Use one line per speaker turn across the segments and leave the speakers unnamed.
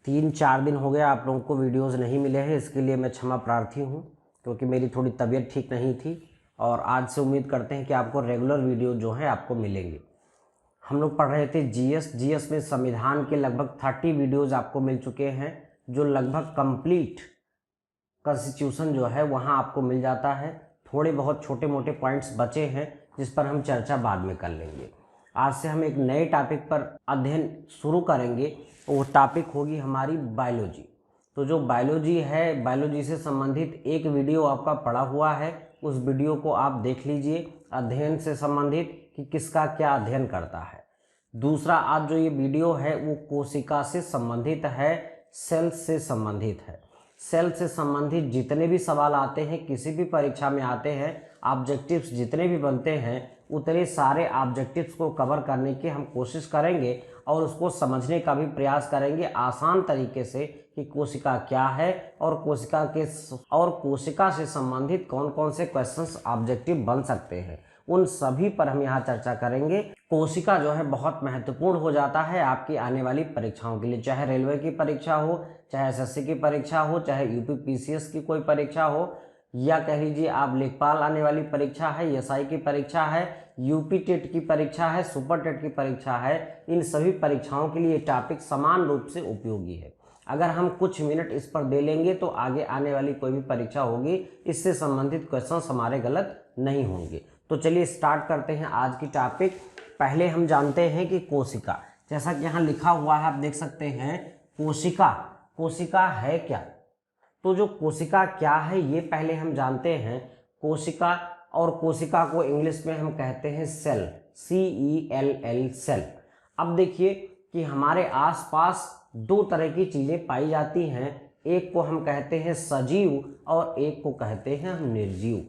3-4 दिन हो गया आप लोगों को वीडियोस नहीं मिले हैं, इसके लिए मैं क्षमा प्रार्थी हूँ, क्योंकि मेरी थोड़ी तबीयत ठीक नहीं थी। और आज से उम्मीद करते हैं कि आपको रेगुलर वीडियो जो है आपको मिलेंगे। हम लोग पढ़ रहे थे जीएस में संविधान के लगभग 30 वीडियोज़ आपको मिल चुके हैं, जो लगभग कंप्लीट कॉन्स्टिट्यूशन जो है वहाँ आपको मिल जाता है। थोड़े बहुत छोटे मोटे पॉइंट्स बचे हैं जिस पर हम चर्चा बाद में कर लेंगे। आज से हम एक नए टॉपिक पर अध्ययन शुरू करेंगे, वो टॉपिक होगी हमारी बायोलॉजी। तो जो बायोलॉजी है, बायोलॉजी से संबंधित एक वीडियो आपका पड़ा हुआ है, उस वीडियो को आप देख लीजिए, अध्ययन से संबंधित कि किसका क्या अध्ययन करता है। दूसरा, आज जो ये वीडियो है वो कोशिका से संबंधित है, सेल से संबंधित है। सेल से संबंधित जितने भी सवाल आते हैं, किसी भी परीक्षा में आते हैं, ऑब्जेक्टिव्स जितने भी बनते हैं, उतने सारे ऑब्जेक्टिव्स को कवर करने की हम कोशिश करेंगे और उसको समझने का भी प्रयास करेंगे आसान तरीके से कि कोशिका क्या है और कोशिका से संबंधित कौन कौन से क्वेश्चंस ऑब्जेक्टिव बन सकते हैं, उन सभी पर हम यहाँ चर्चा करेंगे। कोशिका जो है बहुत महत्वपूर्ण हो जाता है आपकी आने वाली परीक्षाओं के लिए, चाहे रेलवे की परीक्षा हो, चाहे एसएससी की परीक्षा हो, चाहे यूपी पीसीएस की कोई परीक्षा हो, या कह लीजिए आप लेखपाल आने वाली परीक्षा है, एसआई की परीक्षा है, यूपी टेट की परीक्षा है, सुपर टेट की परीक्षा है। इन सभी परीक्षाओं के लिए टॉपिक समान रूप से उपयोगी है। अगर हम कुछ मिनट इस पर दे लेंगे तो आगे आने वाली कोई भी परीक्षा होगी, इससे संबंधित क्वेश्चन हमारे गलत नहीं होंगे। तो चलिए स्टार्ट करते हैं आज की टॉपिक। पहले हम जानते हैं कि कोशिका, जैसा कि यहाँ लिखा हुआ है आप देख सकते हैं, कोशिका है क्या। तो जो कोशिका क्या है ये पहले हम जानते हैं। कोशिका, और कोशिका को इंग्लिश में हम कहते हैं सेल, CELL, सेल। अब देखिए कि हमारे आसपास दो तरह की चीज़ें पाई जाती हैं, एक को हम कहते हैं सजीव और एक को कहते हैं हम निर्जीव।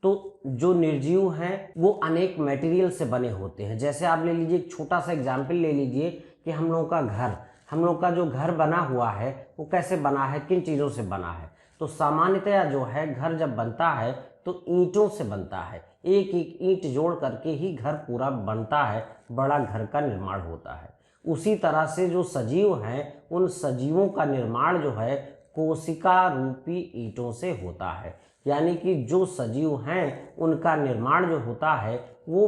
तो जो निर्जीव हैं वो अनेक मटेरियल से बने होते हैं। जैसे आप ले लीजिए, एक छोटा सा एग्जाम्पल ले लीजिए कि हम लोगों का जो घर बना हुआ है वो कैसे बना है, किन चीज़ों से बना है। तो सामान्यतया जो है घर जब बनता है तो ईंटों से बनता है, एक एक ईंट जोड़ करके ही घर पूरा बनता है, बड़ा घर का निर्माण होता है। उसी तरह से जो सजीव हैं, उन सजीवों का निर्माण जो है कोशिका रूपी ईंटों से होता है। यानी कि जो सजीव हैं उनका निर्माण जो होता है वो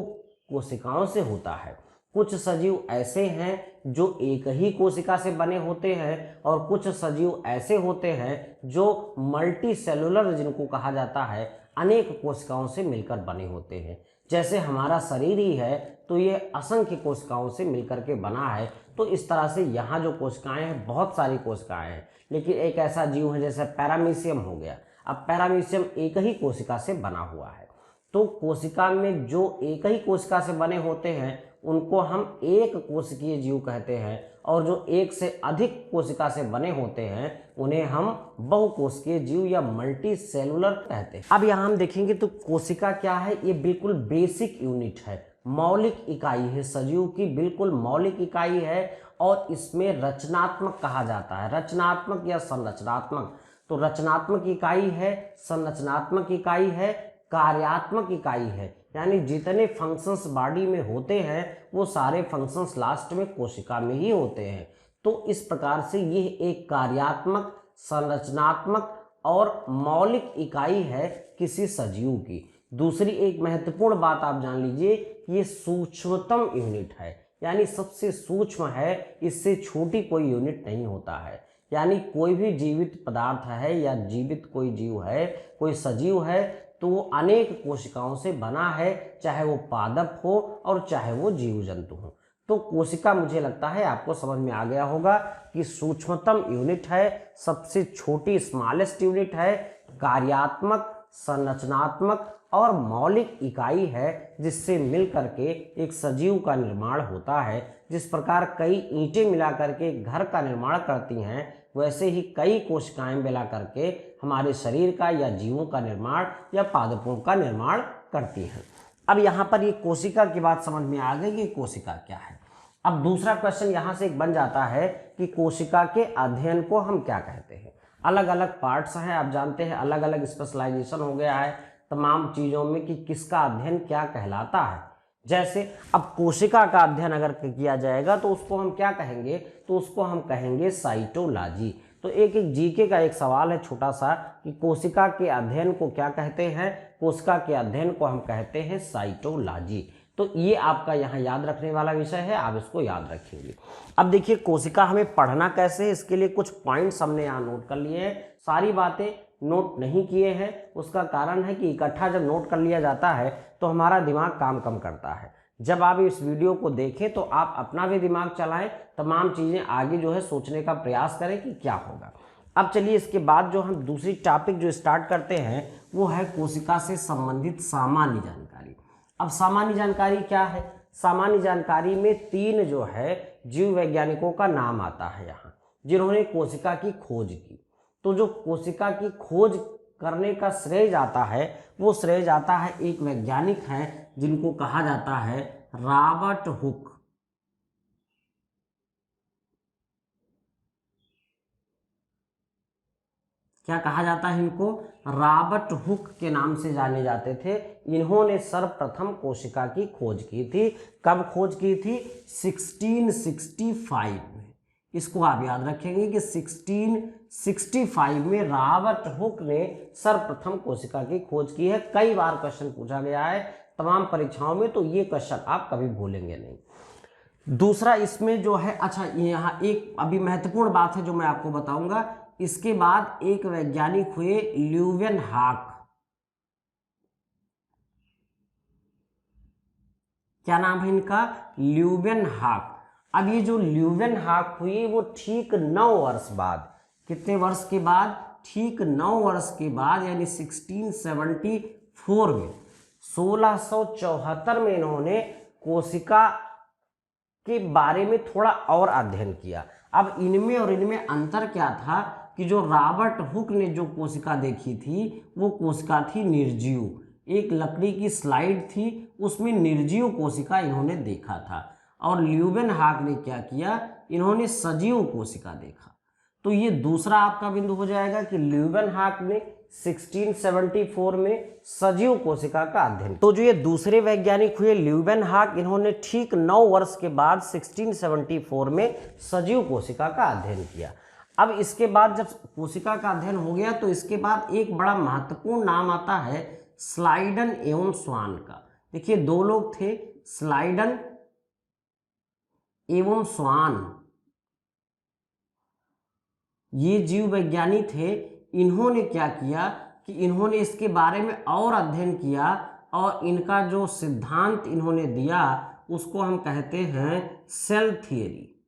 कोशिकाओं से होता है। कुछ सजीव ऐसे हैं जो एक ही कोशिका से बने होते हैं और कुछ सजीव ऐसे होते हैं जो मल्टी सेलुलर, जिनको कहा जाता है, अनेक कोशिकाओं से मिलकर बने होते हैं। जैसे हमारा शरीर ही है तो ये असंख्य कोशिकाओं से मिलकर के बना है। तो इस तरह से यहाँ जो कोशिकाएं हैं, बहुत सारी कोशिकाएं हैं, लेकिन एक ऐसा जीव है जैसे पैरामीशियम हो गया। अब पैरामीशियम एक ही कोशिका से बना हुआ है। तो कोशिका में जो एक ही कोशिका से बने होते हैं उनको हम एक कोशिकीय जीव कहते हैं, और जो एक से अधिक कोशिका से बने होते हैं उन्हें हम बहुकोशिकीय जीव या मल्टी सेलुलर कहते हैं। अब यहाँ हम देखेंगे तो कोशिका क्या है, ये बिल्कुल बेसिक यूनिट है, मौलिक इकाई है, सजीव की बिल्कुल मौलिक इकाई है। और इसमें रचनात्मक कहा जाता है, रचनात्मक या संरचनात्मक। तो रचनात्मक इकाई है, संरचनात्मक इकाई है, कार्यात्मक इकाई है। यानी जितने फंक्शंस बॉडी में होते हैं वो सारे फंक्शंस लास्ट में कोशिका में ही होते हैं। तो इस प्रकार से ये एक कार्यात्मक, संरचनात्मक और मौलिक इकाई है किसी सजीव की। दूसरी एक महत्वपूर्ण बात आप जान लीजिए, ये सूक्ष्मतम यूनिट है, यानी सबसे सूक्ष्म है, इससे छोटी कोई यूनिट नहीं होता है। यानी कोई भी जीवित पदार्थ है या जीवित कोई जीव है, कोई सजीव है, तो वो अनेक कोशिकाओं से बना है, चाहे वो पादप हो और चाहे वो जीव जंतु हो। तो कोशिका मुझे लगता है आपको समझ में आ गया होगा कि सूक्ष्मतम यूनिट है, सबसे छोटी स्मॉलेस्ट यूनिट है, कार्यात्मक, संरचनात्मक और मौलिक इकाई है, जिससे मिल करके एक सजीव का निर्माण होता है। जिस प्रकार कई ईंटें मिला करके घर का निर्माण करती हैं, वैसे ही कई कोशिकाएं मिला करके हमारे शरीर का या जीवों का निर्माण या पादपों का निर्माण करती हैं। अब यहाँ पर ये कोशिका की बात समझ में आ गई कि कोशिका क्या है। अब दूसरा क्वेश्चन यहाँ से एक बन जाता है कि कोशिका के अध्ययन को हम क्या कहते हैं। अलग अलग पार्ट्स हैं, आप जानते हैं, अलग अलग स्पेशलाइजेशन हो गया है तमाम चीज़ों में कि किसका अध्ययन क्या कहलाता है। जैसे अब कोशिका का अध्ययन अगर किया जाएगा तो उसको हम क्या कहेंगे, तो उसको हम कहेंगे साइटोलॉजी। तो एक जीके का एक सवाल है छोटा सा कि कोशिका के अध्ययन को क्या कहते हैं, कोशिका के अध्ययन को हम कहते हैं साइटोलॉजी। तो ये आपका यहाँ याद रखने वाला विषय है, आप इसको याद रखेंगे। अब देखिए कोशिका हमें पढ़ना कैसे है, इसके लिए कुछ पॉइंट्स हमने यहाँ नोट कर लिए हैं। सारी बातें नोट नहीं किए हैं, उसका कारण है कि इकट्ठा जब नोट कर लिया जाता है तो हमारा दिमाग काम कम करता है। जब आप इस वीडियो को देखें तो आप अपना भी दिमाग चलाएं, तमाम चीज़ें आगे जो है सोचने का प्रयास करें कि क्या होगा। अब चलिए इसके बाद जो हम दूसरी टॉपिक जो स्टार्ट करते हैं वो है कोशिका से संबंधित सामान्य जानकारी। अब सामान्य जानकारी क्या है, सामान्य जानकारी में 3 जो है जीव वैज्ञानिकों का नाम आता है यहाँ, जिन्होंने कोशिका की खोज की। तो जो कोशिका की खोज करने का श्रेय जाता है वो श्रेय जाता है एक वैज्ञानिक हैं जिनको कहा जाता है रॉबर्ट हुक। क्या कहा जाता है इनको, रॉबर्ट हुक के नाम से जाने जाते थे। इन्होंने सर्वप्रथम कोशिका की खोज की थी। कब खोज की थी, 1665 में। इसको आप याद रखेंगे कि 1665 में रॉबर्ट हुक ने सर्वप्रथम कोशिका की खोज की है। कई बार क्वेश्चन पूछा गया है तमाम परीक्षाओं में, तो ये क्वेश्चन आप कभी भूलेंगे नहीं। दूसरा इसमें जो है, अच्छा यहाँ एक अभी महत्वपूर्ण बात है जो मैं आपको बताऊंगा। इसके बाद एक वैज्ञानिक हुए ल्यूवेनहॉक। क्या नाम है इनका, ल्यूवेनहॉक। अब ये जो ल्यूवेनहॉक हुई वो ठीक 9 वर्ष बाद, कितने वर्ष के बाद, ठीक 9 वर्ष के बाद, यानी 1674 में, 1674 में इन्होंने कोशिका के बारे में थोड़ा और अध्ययन किया। अब इनमें और इनमें अंतर क्या था कि जो रॉबर्ट हुक ने जो कोशिका देखी थी वो कोशिका थी निर्जीव। एक लकड़ी की स्लाइड थी, उसमें निर्जीव कोशिका इन्होंने देखा था। और ल्यूवेनहॉक ने क्या किया, इन्होंने सजीव कोशिका देखा। तो ये दूसरा आपका बिंदु हो जाएगा कि ल्यूवेनहॉक ने 1674 में सजीव कोशिका का अध्ययन। तो जो ये दूसरे वैज्ञानिक हुए ल्यूवेनहॉक, इन्होंने ठीक 9 वर्ष के बाद 1674 में सजीव कोशिका का अध्ययन किया। अब इसके बाद जब कोशिका का अध्ययन हो गया तो इसके बाद एक बड़ा महत्वपूर्ण नाम आता है स्लाइडन एवं स्वान का। देखिए 2 लोग थे, स्लाइडन एवं स्वान, ये जीव वैज्ञानिक थे। इन्होंने क्या किया कि इन्होंने इसके बारे में और अध्ययन किया और इनका जो सिद्धांत इन्होंने दिया उसको हम कहते हैं सेल थियरी,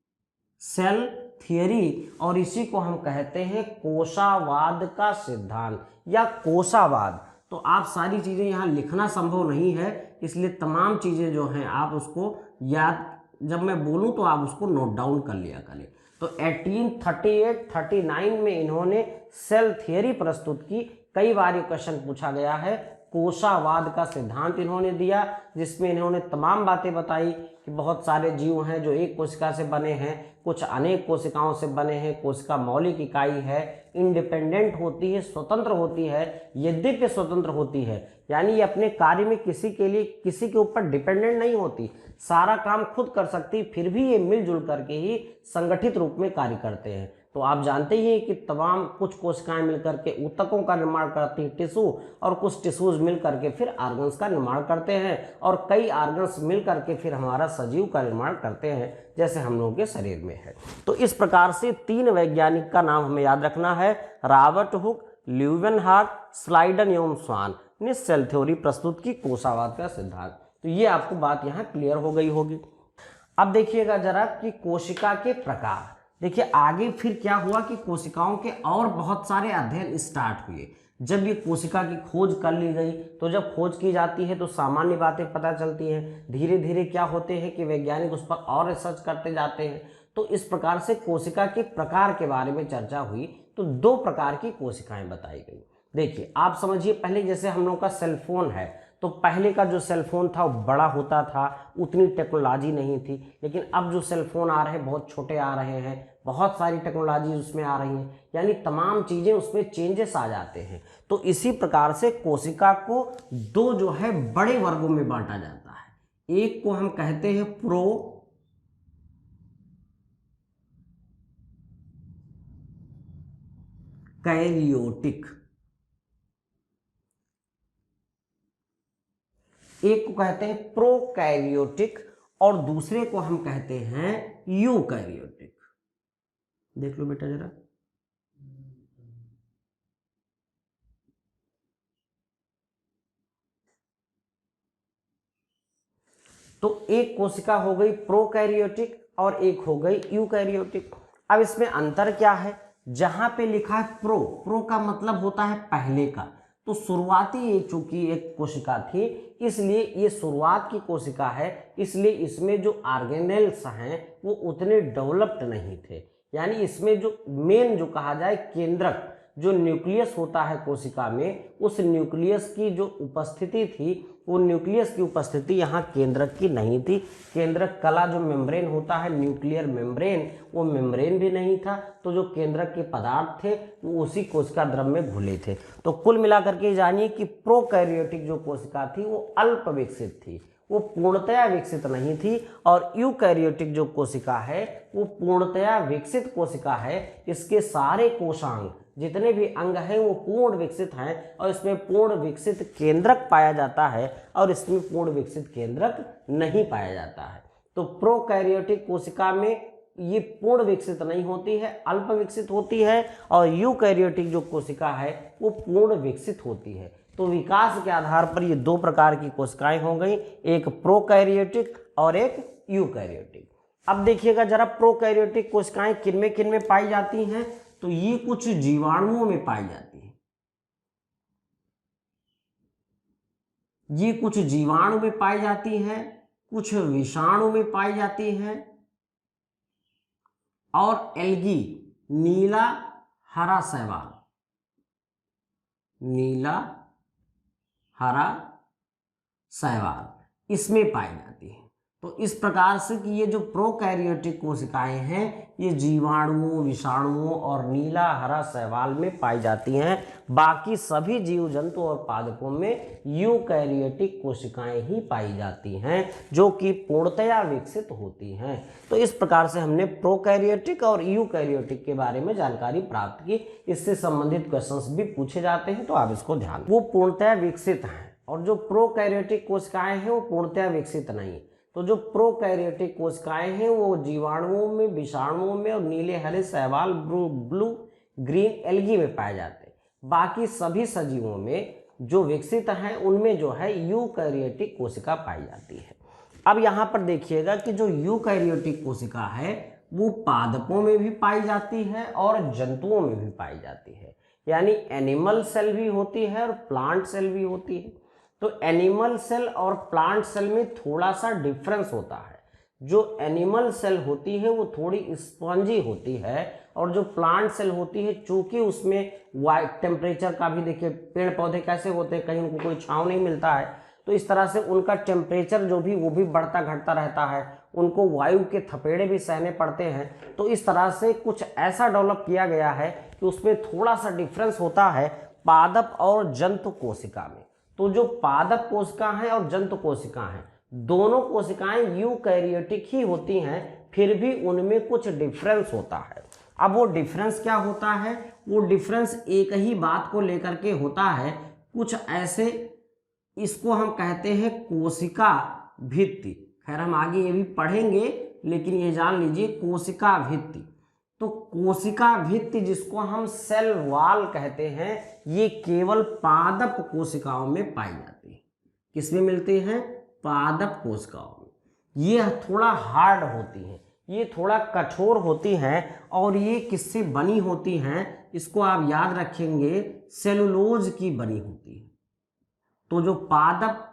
सेल थियरी। और इसी को हम कहते हैं कोशावाद का सिद्धांत या कोशावाद। तो आप सारी चीज़ें यहाँ लिखना संभव नहीं है, इसलिए तमाम चीज़ें जो हैं आप उसको याद, जब मैं बोलूँ तो आप उसको नोट डाउन कर लिया करें। तो 1838-39 में इन्होंने सेल थियरी प्रस्तुत की। कई बार ये क्वेश्चन पूछा गया है। कोशावाद का सिद्धांत इन्होंने दिया, जिसमें इन्होंने तमाम बातें बताई कि बहुत सारे जीव हैं जो एक कोशिका से बने हैं, कुछ अनेक कोशिकाओं से बने हैं। कोशिका मौलिक इकाई है, इंडिपेंडेंट होती है, स्वतंत्र होती है। यद्यपि स्वतंत्र होती है यानी ये अपने कार्य में किसी के लिए किसी के ऊपर डिपेंडेंट नहीं होती, सारा काम खुद कर सकती, फिर भी ये मिलजुल करके ही संगठित रूप में कार्य करते हैं। तो आप जानते ही हैं कि तमाम कुछ कोशिकाएं मिलकर के ऊतकों का निर्माण करती हैं, टिश्यू, और कुछ टिश्यूज मिल करके फिर ऑर्गन्स का निर्माण करते हैं, और कई ऑर्गन्स मिल करके फिर हमारा सजीव का निर्माण करते हैं, जैसे हम लोगों के शरीर में है। तो इस प्रकार से 3 वैज्ञानिक का नाम हमें याद रखना है, रॉबर्ट हुक, ल्यूवेनहॉक, स्लाइडन एवं स्वान ने सेल थ्योरी प्रस्तुत की, कोशावाद का सिद्धांत। तो ये आपको बात यहाँ क्लियर हो गई होगी। अब देखिएगा जरा कि कोशिका के प्रकार। देखिए आगे फिर क्या हुआ कि कोशिकाओं के और बहुत सारे अध्ययन स्टार्ट हुए। जब ये कोशिका की खोज कर ली गई तो जब खोज की जाती है तो सामान्य बातें पता चलती हैं, धीरे धीरे क्या होते हैं कि वैज्ञानिक उस पर और रिसर्च करते जाते हैं। तो इस प्रकार से कोशिका के प्रकार के बारे में चर्चा हुई। तो 2 प्रकार की कोशिकाएं बताई गई। देखिए आप समझिए, पहले जैसे हम लोग का सेलफोन है, तो पहले का जो सेलफोन था वो बड़ा होता था, उतनी टेक्नोलॉजी नहीं थी। लेकिन अब जो सेलफोन आ रहे हैं बहुत छोटे आ रहे हैं, बहुत सारी टेक्नोलॉजी उसमें आ रही हैं, यानी तमाम चीज़ें उसमें चेंजेस आ जाते हैं। तो इसी प्रकार से कोशिका को 2 जो है बड़े वर्गों में बांटा जाता है। एक को हम कहते हैं प्रो कैरियोटिक, एक को कहते हैं प्रोकैरियोटिक और दूसरे को हम कहते हैं यूकैरियोटिक। देख लो बेटा जरा, तो एक कोशिका हो गई प्रोकैरियोटिक और एक हो गई यूकैरियोटिक। अब इसमें अंतर क्या है, जहां पे लिखा है प्रो, प्रो का मतलब होता है पहले का, तो शुरुआती ये चूंकि एक कोशिका थी इसलिए ये शुरुआत की कोशिका है, इसलिए इसमें जो ऑर्गेनेल्स हैं वो उतने डेवलप्ड नहीं थे। यानी इसमें जो मेन जो कहा जाए केंद्रक जो न्यूक्लियस होता है कोशिका में, उस न्यूक्लियस की जो उपस्थिति थी वो न्यूक्लियस की उपस्थिति यहाँ केंद्रक की नहीं थी। केंद्रक कला जो मेम्ब्रेन होता है, न्यूक्लियर मेम्ब्रेन, वो मेम्ब्रेन भी नहीं था। तो जो केंद्रक के पदार्थ थे वो उसी कोशिका द्रव में घुले थे। तो कुल मिलाकर के जानिए कि प्रोकैरियोटिक जो कोशिका थी वो अल्प विकसित थी, वो पूर्णतया विकसित नहीं थी, और यूकैरियोटिक जो कोशिका है वो पूर्णतया विकसित कोशिका है। इसके सारे कोशांग जितने भी अंग हैं वो पूर्ण विकसित हैं और इसमें पूर्ण विकसित केंद्रक पाया जाता है और इसमें पूर्ण विकसित केंद्रक नहीं पाया जाता है। तो प्रोकैरियोटिक कोशिका में ये पूर्ण विकसित नहीं होती है, अल्प विकसित होती है, और यूकैरियोटिक जो कोशिका है वो पूर्ण विकसित होती है। तो विकास के आधार पर ये दो प्रकार की कोशिकाएं हो गई, एक प्रोकैरियोटिक और एक यूकैरियोटिक। अब देखिएगा जरा, प्रोकैरियोटिक कोशिकाएं किन में पाई जाती हैं, तो ये कुछ जीवाणुओं में पाई जाती है, ये कुछ जीवाणु में पाई जाती है, कुछ विषाणु में पाई जाती है, और एल्गी नीला हरा शैवाल, नीला हरा शैवाल इसमें पाई जाती है। तो इस प्रकार से कि ये जो प्रोकैरियोटिक कोशिकाएं हैं ये जीवाणुओं, विषाणुओं और नीला हरा शैवाल में पाई जाती हैं। बाकी सभी जीव जंतु और पादपों में यूकैरियोटिक कोशिकाएं ही पाई जाती हैं जो कि पूर्णतया विकसित होती हैं। तो इस प्रकार से हमने प्रोकैरियोटिक और यूकैरियोटिक के बारे में जानकारी प्राप्त की। इससे संबंधित क्वेश्चंस भी पूछे जाते हैं, तो आप इसको ध्यान। वो पूर्णतया विकसित हैं और जो प्रोकैरियोटिक कोशिकाएं हैं वो पूर्णतया विकसित नहीं। तो जो प्रोकैरियोटिक कोशिकाएं हैं वो जीवाणुओं में, विषाणुओं में और नीले हरे शैवाल, ब्लू ग्रीन एल्गी में पाए जाते हैं। बाकी सभी सजीवों में जो विकसित हैं उनमें जो है यूकैरियोटिक कोशिका पाई जाती है। अब यहाँ पर देखिएगा कि जो यूकैरियोटिक कोशिका है वो पादपों में भी पाई जाती है और जंतुओं में भी पाई जाती है। यानी एनिमल सेल भी होती है और प्लांट सेल भी होती है। तो एनिमल सेल और प्लांट सेल में थोड़ा सा डिफरेंस होता है। जो एनिमल सेल होती है वो थोड़ी स्पंजी होती है और जो प्लांट सेल होती है चूंकि उसमें वाइट टेम्परेचर का भी, देखिए पेड़ पौधे कैसे होते हैं, कहीं उनको कोई छांव नहीं मिलता है, तो इस तरह से उनका टेम्परेचर जो भी वो भी बढ़ता घटता रहता है, उनको वायु के थपेड़े भी सहने पड़ते हैं। तो इस तरह से कुछ ऐसा डेवलप किया गया है कि उसमें थोड़ा सा डिफरेंस होता है पादप और जंतु कोशिका में। तो जो पादप कोशिका है और जंतु कोशिका है दोनों कोशिकाएं यूकैरियोटिक ही होती हैं, फिर भी उनमें कुछ डिफरेंस होता है। अब वो डिफरेंस क्या होता है, वो डिफरेंस एक ही बात को लेकर के होता है, कुछ ऐसे, इसको हम कहते हैं कोशिका भित्ति। खैर हम आगे ये भी पढ़ेंगे, लेकिन ये जान लीजिए कोशिका भित्ति। तो कोशिका भित्ति जिसको हम सेल वॉल कहते हैं, ये केवल पादप कोशिकाओं में पाई जाती है। किसमें मिलते हैं, पादप कोशिकाओं में। ये थोड़ा हार्ड होती हैं, ये थोड़ा कठोर होती हैं, और ये किससे बनी होती हैं, इसको आप याद रखेंगे, सेलुलोज की बनी होती है। तो जो पादप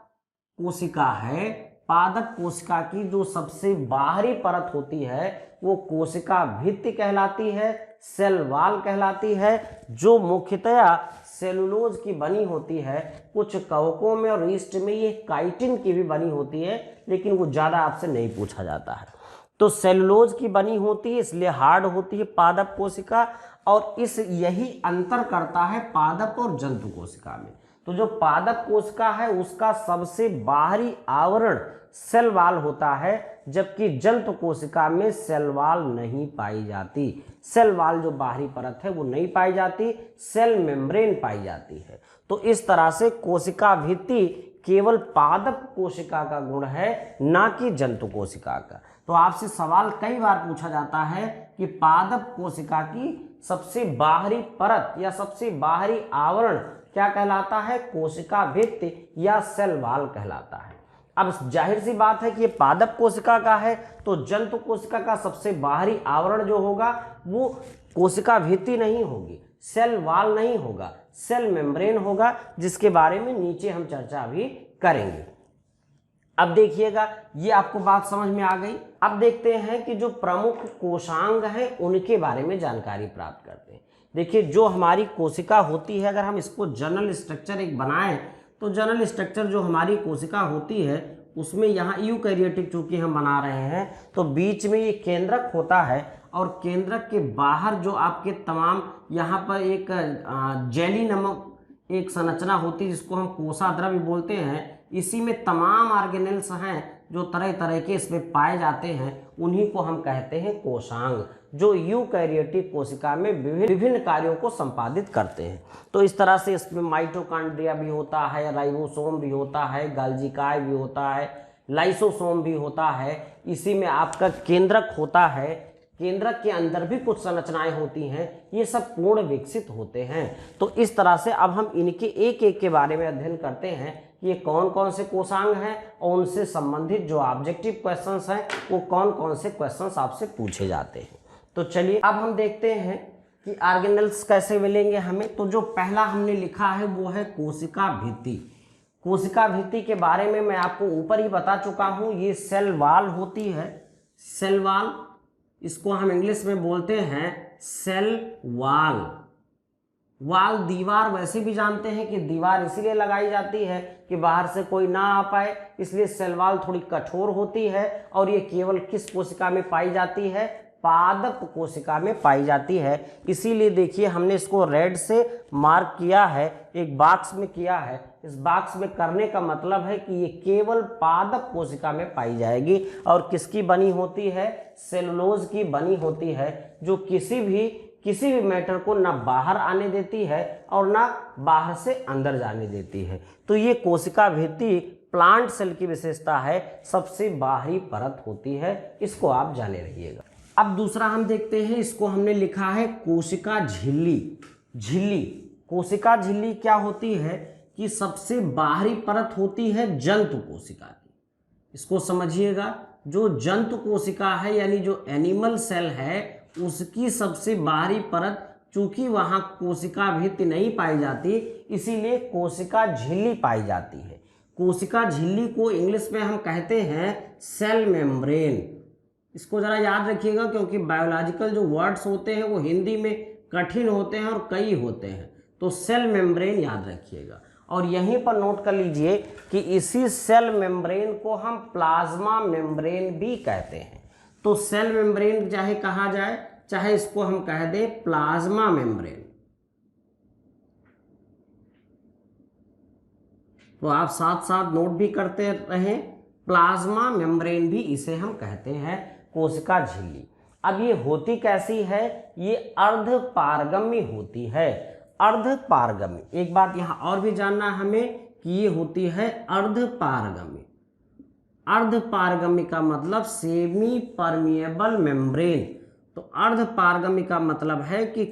कोशिका है, पादप कोशिका की जो सबसे बाहरी परत होती है वो कोशिका भित्ति कहलाती है, सेल वॉल कहलाती है, जो मुख्यतया सेलुलोज की बनी होती है। कुछ कवकों में और ईस्ट में ये काइटिन की भी बनी होती है, लेकिन वो ज़्यादा आपसे नहीं पूछा जाता है। तो सेलुलोज की बनी होती है इसलिए हार्ड होती है पादप कोशिका, और इस यही अंतर करता है पादप और जंतु कोशिका में। तो जो पादप कोशिका है उसका सबसे बाहरी आवरण सेल वॉल होता है, जबकि जंतु कोशिका में सेल वॉल नहीं पाई जाती। सेल वॉल जो बाहरी परत है वो नहीं पाई जाती, सेल मेम्ब्रेन पाई जाती है। तो इस तरह से कोशिका भित्ति केवल पादप कोशिका का गुण है, ना कि जंतु कोशिका का। तो आपसे सवाल कई बार पूछा जाता है कि पादप कोशिका की सबसे बाहरी परत या सबसे बाहरी आवरण क्या कहलाता है? कोशिका भित्ति या सेल वॉल कहलाता है। अब जाहिर सी बात है कि ये पादप कोशिका का है, तो जंतु कोशिका का सबसे बाहरी आवरण जो होगा वो कोशिका भित्ति नहीं होगी, सेल वॉल नहीं होगा, सेल मेम्ब्रेन होगा, जिसके बारे में नीचे हम चर्चा भी करेंगे। अब देखिएगा, ये आपको बात समझ में आ गई। अब देखते हैं कि जो प्रमुख कोशांग हैं उनके बारे में जानकारी प्राप्त करते हैं। देखिए, जो हमारी कोशिका होती है, अगर हम इसको जनरल स्ट्रक्चर एक बनाएं तो जनरल स्ट्रक्चर जो हमारी कोशिका होती है उसमें यहाँ यूकैरियोटिक चूंकि हम बना रहे हैं तो बीच में ये केंद्रक होता है, और केंद्रक के बाहर जो आपके तमाम यहाँ पर एक जेली नामक एक संरचना होती है जिसको हम कोशाद्रव्य बोलते हैं। इसी में तमाम ऑर्गेनेल्स हैं जो तरह तरह के इसमें पाए जाते हैं, उन्हीं को हम कहते हैं कोशांग, जो यूकैरियोटिक कोशिका में विभिन्न कार्यों को संपादित करते हैं। तो इस तरह से इसमें माइटोकॉन्ड्रिया भी होता है, राइबोसोम भी होता है, गाल्जिकाय भी होता है, लाइसोसोम भी होता है। इसी में आपका केंद्रक होता है, केंद्रक के अंदर भी कुछ संरचनाएं होती हैं, ये सब पूर्ण विकसित होते हैं। तो इस तरह से अब हम इनके एक एक के बारे में अध्ययन करते हैं, ये कौन कौन से कोशांग हैं और उनसे संबंधित जो ऑब्जेक्टिव क्वेश्चंस हैं वो कौन कौन से क्वेश्चंस आपसे पूछे जाते हैं। तो चलिए अब हम देखते हैं कि ऑर्गेनेल्स कैसे मिलेंगे हमें। तो जो पहला हमने लिखा है वो है कोशिका भित्ति। कोशिका भित्ति के बारे में मैं आपको ऊपर ही बता चुका हूँ, ये सेल वॉल होती है, सेल वॉल, इसको हम इंग्लिश में बोलते हैं सेल वॉल। वॉल दीवार वैसे भी जानते हैं कि दीवार इसीलिए लगाई जाती है कि बाहर से कोई ना आ पाए, इसलिए सेल वॉल थोड़ी कठोर होती है, और ये केवल किस कोशिका में पाई जाती है? पादप कोशिका में पाई जाती है। इसीलिए देखिए हमने इसको रेड से मार्क किया है, एक बॉक्स में किया है। इस बॉक्स में करने का मतलब है कि ये केवल पादप कोशिका में पाई जाएगी, और किसकी बनी होती है? सेलुलोज की बनी होती है, जो किसी भी मैटर को ना बाहर आने देती है और ना बाहर से अंदर जाने देती है। तो ये कोशिका भित्ति प्लांट सेल की विशेषता है, सबसे बाहरी परत होती है, इसको आप जाने रहिएगा। अब दूसरा हम देखते हैं, इसको हमने लिखा है कोशिका झिल्ली। झिल्ली, कोशिका झिल्ली क्या होती है कि सबसे बाहरी परत होती है जंतु कोशिका की। इसको समझिएगा, जो जंतु कोशिका है यानी जो एनिमल सेल है उसकी सबसे बाहरी परत, चूंकि वहां कोशिका भित्ति नहीं पाई जाती इसीलिए कोशिका झिल्ली पाई जाती है। कोशिका झिल्ली को इंग्लिश में हम कहते हैं सेल मेम्ब्रेन। इसको जरा याद रखिएगा, क्योंकि बायोलॉजिकल जो वर्ड्स होते हैं वो हिंदी में कठिन होते हैं और कई होते हैं, तो सेल मेम्ब्रेन याद रखिएगा। और यहीं पर नोट कर लीजिए कि इसी सेल मेम्ब्रेन को हम प्लाज्मा मेम्ब्रेन भी कहते हैं। तो सेल मेम्ब्रेन चाहे कहा जाए, चाहे इसको हम कह दें प्लाज्मा मेम्ब्रेन, तो आप साथ साथ नोट भी करते रहें, प्लाज्मा मेम्ब्रेन भी इसे हम कहते हैं कोशिका झिल्ली। अब ये होती कैसी है? ये अर्धपारगम्य होती है। अर्धपारगम्य, एक बात यहाँ और भी जानना हमें कि ये होती है अर्धपारगम्य। अर्धपारगम्य का मतलब सेमी परमिएबल मेम्ब्रेन। तो अर्धपारगम्य का मतलब है कि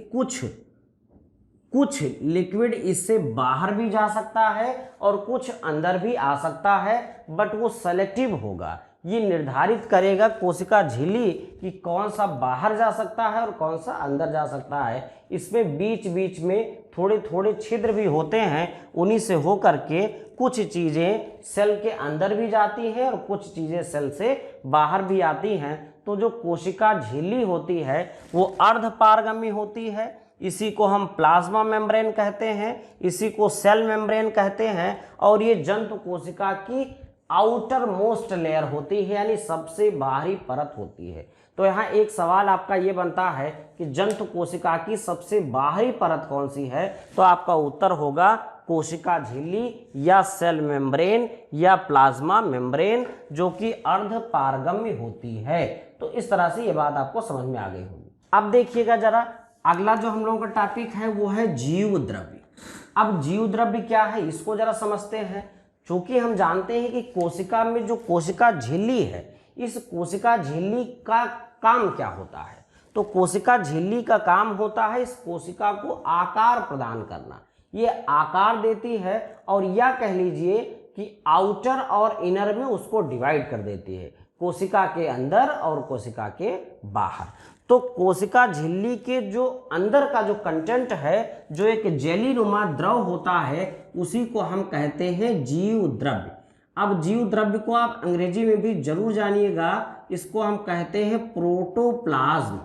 कुछ लिक्विड इससे बाहर भी जा सकता है और कुछ अंदर भी आ सकता है, बट वो सेलेक्टिव होगा। ये निर्धारित करेगा कोशिका झिल्ली कि कौन सा बाहर जा सकता है और कौन सा अंदर जा सकता है। इसमें बीच बीच में थोड़े थोड़े छिद्र भी होते हैं, उन्हीं से होकर के कुछ चीज़ें सेल के अंदर भी जाती हैं और कुछ चीज़ें सेल से बाहर भी आती हैं। तो जो कोशिका झिल्ली होती है वो अर्धपारगम्य होती है। इसी को हम प्लाज्मा मेम्ब्रेन कहते हैं, इसी को सेल मेम्ब्रेन कहते हैं, और ये जंतु कोशिका की आउटर मोस्ट लेयर होती है, यानी सबसे बाहरी परत होती है। तो यहाँ एक सवाल आपका ये बनता है कि जंतु कोशिका की सबसे बाहरी परत कौन सी है? तो आपका उत्तर होगा कोशिका झिल्ली या सेल मेम्ब्रेन या प्लाज्मा मेम्ब्रेन जो कि अर्ध पारगम्य होती है। तो इस तरह से ये बात आपको समझ में आ गई होगी। अब देखिएगा जरा, अगला जो हम लोगों का टॉपिक है वो है जीव द्रव्य। अब जीव द्रव्य क्या है इसको जरा समझते हैं। चूंकि हम जानते हैं कि कोशिका में जो कोशिका झिल्ली है, इस कोशिका झिल्ली का काम क्या होता है, तो कोशिका झिल्ली का काम होता है इस कोशिका को आकार प्रदान करना। ये आकार देती है और या कह लीजिए कि आउटर और इनर में उसको डिवाइड कर देती है, कोशिका के अंदर और कोशिका के बाहर। तो कोशिका झिल्ली के जो अंदर का जो कंटेंट है, जो एक जेली नुमा द्रव होता है, उसी को हम कहते हैं जीव द्रव्य। अब जीव द्रव्य को आप अंग्रेजी में भी जरूर जानिएगा, इसको हम कहते हैं प्रोटोप्लाज्म।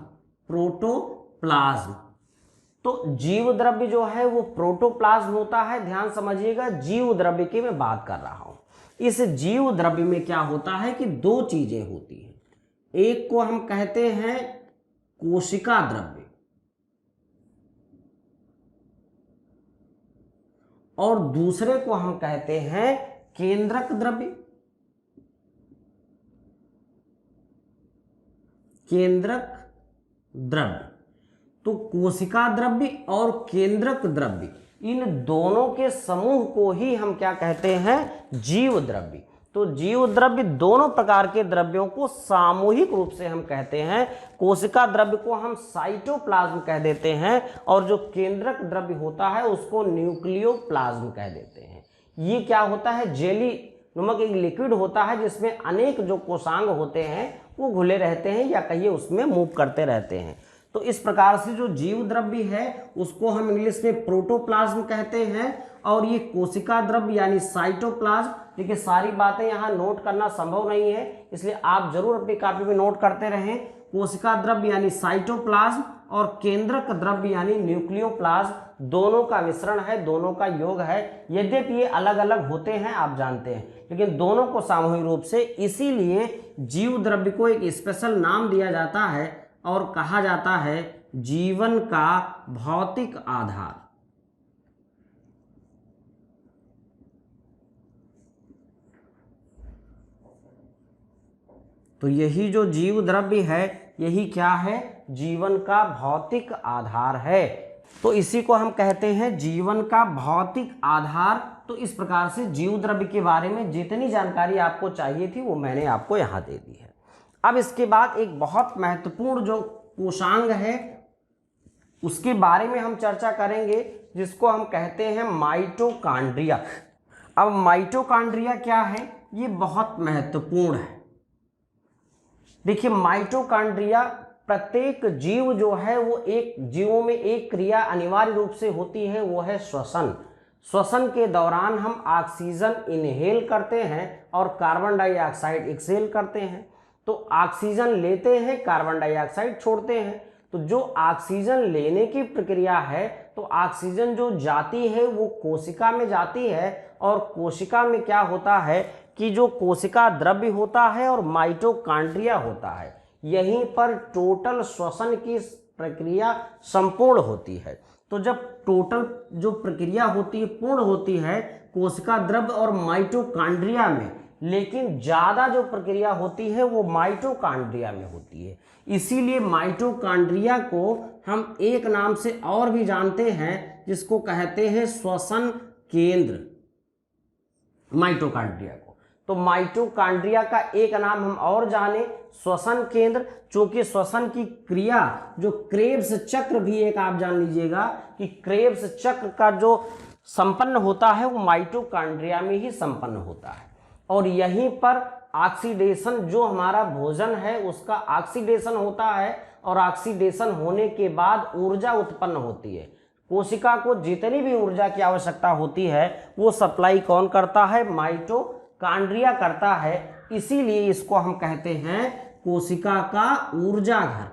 प्रोटोप्लाज्म। तो जीव द्रव्य जो है वो प्रोटोप्लाज्म होता है। ध्यान समझिएगा, जीव द्रव्य की मैं बात कर रहा हूं। इस जीव द्रव्य में क्या होता है कि दो चीजें होती हैं। एक को हम कहते हैं कोशिका द्रव्य और दूसरे को हम कहते हैं केंद्रक द्रव्य। केंद्रक द्रव्य। तो कोशिका द्रव्य और केंद्रक द्रव्य, इन दोनों के समूह को ही हम क्या कहते हैं, जीव द्रव्य। तो जीव द्रव्य दोनों प्रकार के द्रव्यों को सामूहिक रूप से हम कहते हैं। कोशिका द्रव्य को हम साइटोप्लाज्म कह देते हैं और जो केंद्रक द्रव्य होता है उसको न्यूक्लियोप्लाज्म कह देते हैं। ये क्या होता है, जेली नमक एक लिक्विड होता है जिसमें अनेक जो कोशांग होते हैं वो घुले रहते हैं या कहिए उसमें मूव करते रहते हैं। तो इस प्रकार से जो जीव द्रव्य है उसको हम इंग्लिश में प्रोटोप्लाज्म कहते हैं और ये कोशिका द्रव्य यानी साइटोप्लाज्म। देखिए सारी बातें यहाँ नोट करना संभव नहीं है, इसलिए आप जरूर अपनी कॉपी में नोट करते रहें। कोशिका द्रव्य यानी साइटोप्लाज्म और केंद्रक द्रव्य यानी न्यूक्लियोप्लाज्म, दोनों का मिश्रण है, दोनों का योग है। यद्यपि ये अलग अलग होते हैं आप जानते हैं, लेकिन दोनों को सामूहिक रूप से, इसीलिए जीव द्रव्य को एक स्पेशल नाम दिया जाता है और कहा जाता है जीवन का भौतिक आधार। तो यही जो जीव द्रव्य है यही क्या है, जीवन का भौतिक आधार है। तो इसी को हम कहते हैं जीवन का भौतिक आधार। तो इस प्रकार से जीव द्रव्य के बारे में जितनी जानकारी आपको चाहिए थी वो मैंने आपको यहाँ दे दी है। अब इसके बाद एक बहुत महत्वपूर्ण जो कोशांग है उसके बारे में हम चर्चा करेंगे, जिसको हम कहते हैं माइटोकॉन्ड्रिया। अब माइटोकॉन्ड्रिया क्या है, ये बहुत महत्वपूर्ण है। देखिए माइटोकॉन्ड्रिया, प्रत्येक जीव जो है वो एक जीवों में एक क्रिया अनिवार्य रूप से होती है, वो है श्वसन। श्वसन के दौरान हम ऑक्सीजन इनहेल करते हैं और कार्बन डाइऑक्साइड एक्सहेल करते हैं। तो ऑक्सीजन लेते हैं, कार्बन डाइऑक्साइड छोड़ते हैं। तो जो ऑक्सीजन लेने की प्रक्रिया है, तो ऑक्सीजन जो जाती है वो कोशिका में जाती है और कोशिका में क्या होता है कि जो कोशिका द्रव्य होता है और माइटोकॉन्ड्रिया होता है, यहीं पर टोटल श्वसन की प्रक्रिया संपूर्ण होती है। तो जब टोटल जो प्रक्रिया होती है पूर्ण होती है कोशिका द्रव्य और माइटोकॉन्ड्रिया में, लेकिन ज़्यादा जो प्रक्रिया होती है वो माइटोकॉन्ड्रिया में होती है। इसीलिए माइटोकॉन्ड्रिया को हम एक नाम से और भी जानते हैं, जिसको कहते हैं श्वसन केंद्र, माइटोकॉन्ड्रिया को। तो माइटोकॉन्ड्रिया का एक नाम हम और जाने, श्वसन केंद्र। चूंकि श्वसन की क्रिया जो क्रेब्स चक्र भी एक आप जान लीजिएगा कि क्रेब्स चक्र का जो संपन्न होता है वो माइटोकॉन्ड्रिया में ही संपन्न होता है। और यहीं पर ऑक्सीडेशन, जो हमारा भोजन है उसका ऑक्सीडेशन होता है और ऑक्सीडेशन होने के बाद ऊर्जा उत्पन्न होती है। कोशिका को जितनी भी ऊर्जा की आवश्यकता होती है वो सप्लाई कौन करता है, माइटोकॉन्ड्रिया करता है। इसीलिए इसको हम कहते हैं कोशिका का ऊर्जा घर।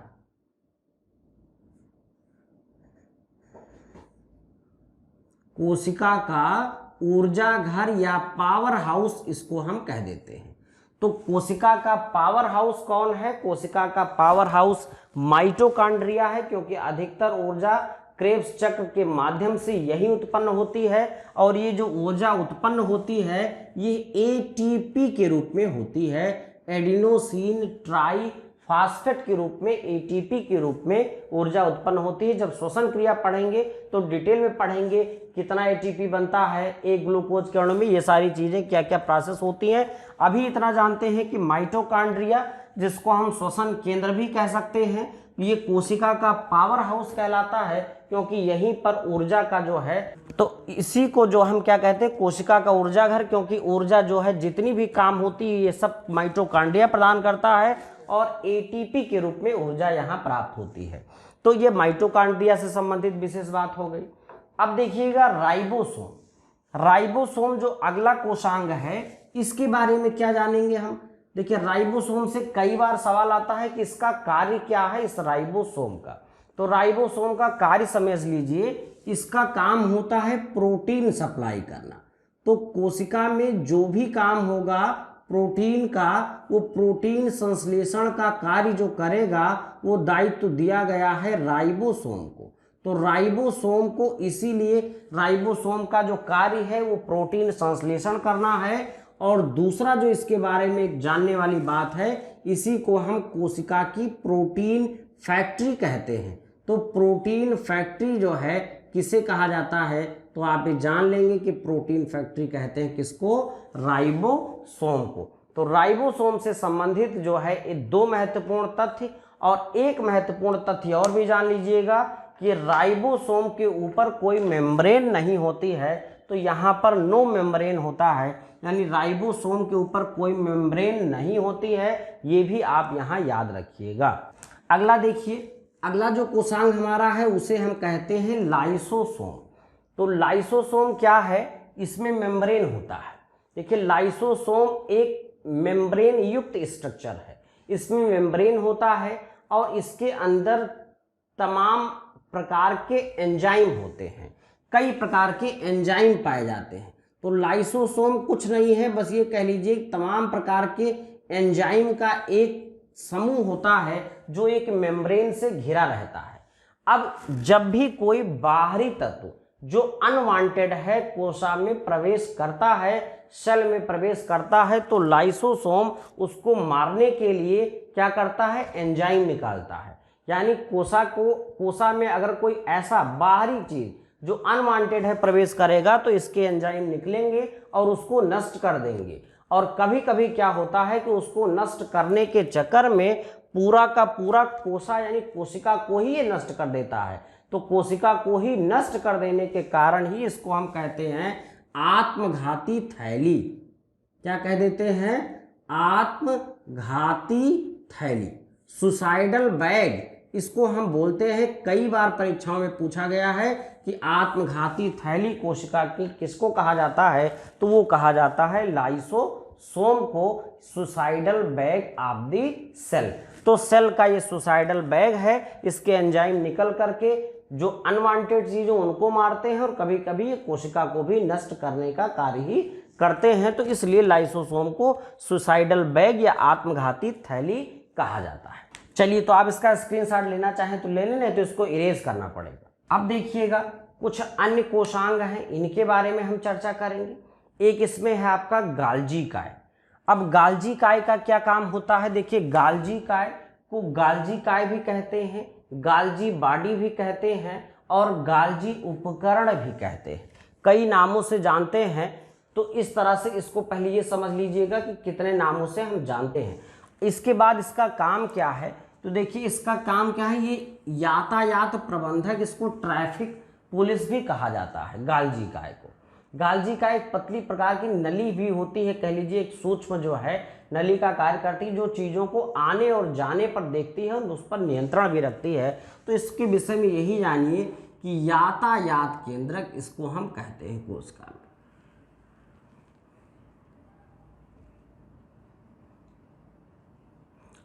कोशिका का ऊर्जा घर या पावर हाउस इसको हम कह देते हैं। तो कोशिका का पावर हाउस कौन है, कोशिका का पावर हाउस माइटोकॉन्ड्रिया है, क्योंकि अधिकतर ऊर्जा क्रेब्स चक्र के माध्यम से यही उत्पन्न होती है और ये जो ऊर्जा उत्पन्न होती है ये एटीपी के रूप में होती है, एडिनोसिन ट्राइफॉस्फेट के रूप में, एटीपी के रूप में ऊर्जा उत्पन्न होती है। जब श्वसन क्रिया पढ़ेंगे तो डिटेल में पढ़ेंगे कितना एटीपी बनता है एक ग्लूकोज के अणु में, ये सारी चीजें क्या क्या प्रोसेस होती हैं। अभी इतना जानते हैं कि माइटोकॉन्ड्रिया, जिसको हम श्वसन केंद्र भी कह सकते हैं, ये कोशिका का पावर हाउस कहलाता है क्योंकि यहीं पर ऊर्जा का जो है, तो इसी को जो हम क्या कहते हैं, कोशिका का ऊर्जा घर, क्योंकि ऊर्जा जो है जितनी भी काम होती है ये सब माइटोकॉन्ड्रिया प्रदान करता है और एटीपी के रूप में ऊर्जा यहाँ प्राप्त होती है। तो ये माइटोकॉन्ड्रिया से संबंधित विशेष बात हो गई। अब देखिएगा राइबोसोम। राइबोसोम जो अगला कोशांग है इसके बारे में क्या जानेंगे हम। देखिए राइबोसोम से कई बार सवाल आता है कि इसका कार्य क्या है इस राइबोसोम का। तो राइबोसोम का कार्य समझ लीजिए, इसका काम होता है प्रोटीन सप्लाई करना। तो कोशिका में जो भी काम होगा प्रोटीन का, वो प्रोटीन संश्लेषण का कार्य जो करेगा वो दायित्व दिया गया है राइबोसोम को। तो राइबोसोम को, इसीलिए राइबोसोम का जो कार्य है वो प्रोटीन संश्लेषण करना है। और दूसरा जो इसके बारे में एक जानने वाली बात है, इसी को हम कोशिका की प्रोटीन फैक्ट्री कहते हैं। तो प्रोटीन फैक्ट्री जो है किसे कहा जाता है, तो आप ये जान लेंगे कि प्रोटीन फैक्ट्री कहते हैं किसको, राइबोसोम को। तो राइबोसोम से संबंधित जो है ये दो महत्वपूर्ण तथ्य, और एक महत्वपूर्ण तथ्य और भी जान लीजिएगा कि राइबोसोम के ऊपर कोई मेम्ब्रेन नहीं होती है। तो यहाँ पर नो मेम्ब्रेन होता है, यानी राइबोसोम के ऊपर कोई मेम्ब्रेन नहीं होती है, ये भी आप यहाँ याद रखिएगा। अगला देखिए, अगला जो कोशांग हमारा है उसे हम कहते हैं लाइसोसोम। तो लाइसोसोम क्या है, इसमें मेम्ब्रेन होता है। देखिए लाइसोसोम एक मेम्ब्रेन युक्त स्ट्रक्चर है, इसमें मेम्ब्रेन होता है और इसके अंदर तमाम प्रकार के एंजाइम होते हैं, कई प्रकार के एंजाइम पाए जाते हैं। तो लाइसोसोम कुछ नहीं है, बस ये कह लीजिए तमाम प्रकार के एंजाइम का एक समूह होता है जो एक मेम्ब्रेन से घिरा रहता है। अब जब भी कोई बाहरी तत्व जो अनवांटेड है कोशिका में प्रवेश करता है, सेल में प्रवेश करता है, तो लाइसोसोम उसको मारने के लिए क्या करता है, एंजाइम निकालता है। यानी कोशिका में अगर कोई ऐसा बाहरी चीज जो अनवांटेड है प्रवेश करेगा तो इसके एंजाइम निकलेंगे और उसको नष्ट कर देंगे। और कभी कभी क्या होता है कि उसको नष्ट करने के चक्कर में पूरा का पूरा कोशिका यानी कोशिका को ही ये नष्ट कर देता है। तो कोशिका को ही नष्ट कर देने के कारण ही इसको हम कहते हैं आत्मघाती थैली। क्या कह देते हैं, आत्मघाती थैली, सुसाइडल बैग इसको हम बोलते हैं। कई बार परीक्षाओं में पूछा गया है कि आत्मघाती थैली कोशिका की किसको कहा जाता है, तो वो कहा जाता है लाइसोसोम को, suicidal bag of the cell. तो सेल का ये सुसाइडल बैग है, इसके एंजाइम निकल करके जो अनवांटेड चीजें उनको मारते हैं और कभी कभी ये कोशिका को भी नष्ट करने का कार्य ही करते हैं। तो इसलिए लाइसोसोम को सुसाइडल बैग या आत्मघाती थैली कहा जाता है। चलिए, तो आप इसका स्क्रीनशॉट लेना चाहें तो ले लें, तो इसको इरेज करना पड़ेगा। अब देखिएगा कुछ अन्य कोशांग हैं, इनके बारे में हम चर्चा करेंगे। एक इसमें है आपका गाल्जी काय। अब गाल्जी काय का क्या काम होता है, देखिए गाल्जी काय को गाल्जी काय भी कहते हैं, गाल्जी बॉडी भी कहते हैं और गाल्जी उपकरण भी कहते हैं, कई नामों से जानते हैं। तो इस तरह से इसको पहले ये समझ लीजिएगा कि कितने नामों से हम जानते हैं। इसके बाद इसका काम क्या है, तो देखिए इसका काम क्या है, ये यातायात प्रबंधक, इसको ट्रैफिक पुलिस भी कहा जाता है गाल्जी काय को। गाल्जी काय एक पतली प्रकार की नली भी होती है, कह लीजिए एक सूक्ष्म जो है नली का कार्य करती है, जो चीज़ों को आने और जाने पर देखती है और उस पर नियंत्रण भी रखती है। तो इसके विषय में यही जानिए कि यातायात केंद्रक इसको हम कहते हैं कोशिका में।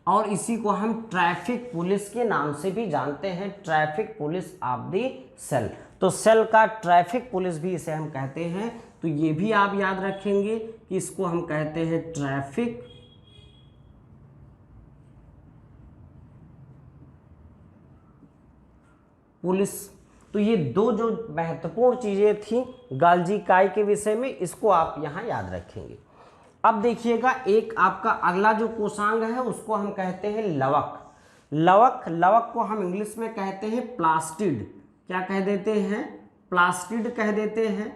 और इसी को हम ट्रैफिक पुलिस के नाम से भी जानते हैं, traffic police of the cell. तो सेल का ट्रैफिक पुलिस भी इसे हम कहते हैं। तो ये भी आप याद रखेंगे कि इसको हम कहते हैं ट्रैफिक पुलिस। तो ये दो जो महत्वपूर्ण चीज़ें थी गाल्जी काय के विषय में, इसको आप यहाँ याद रखेंगे। अब देखिएगा एक आपका अगला जो कोषांग है उसको हम कहते हैं लवक। लवक को हम इंग्लिश में कहते हैं प्लास्टिड। क्या कह देते हैं? प्लास्टिड कह देते हैं।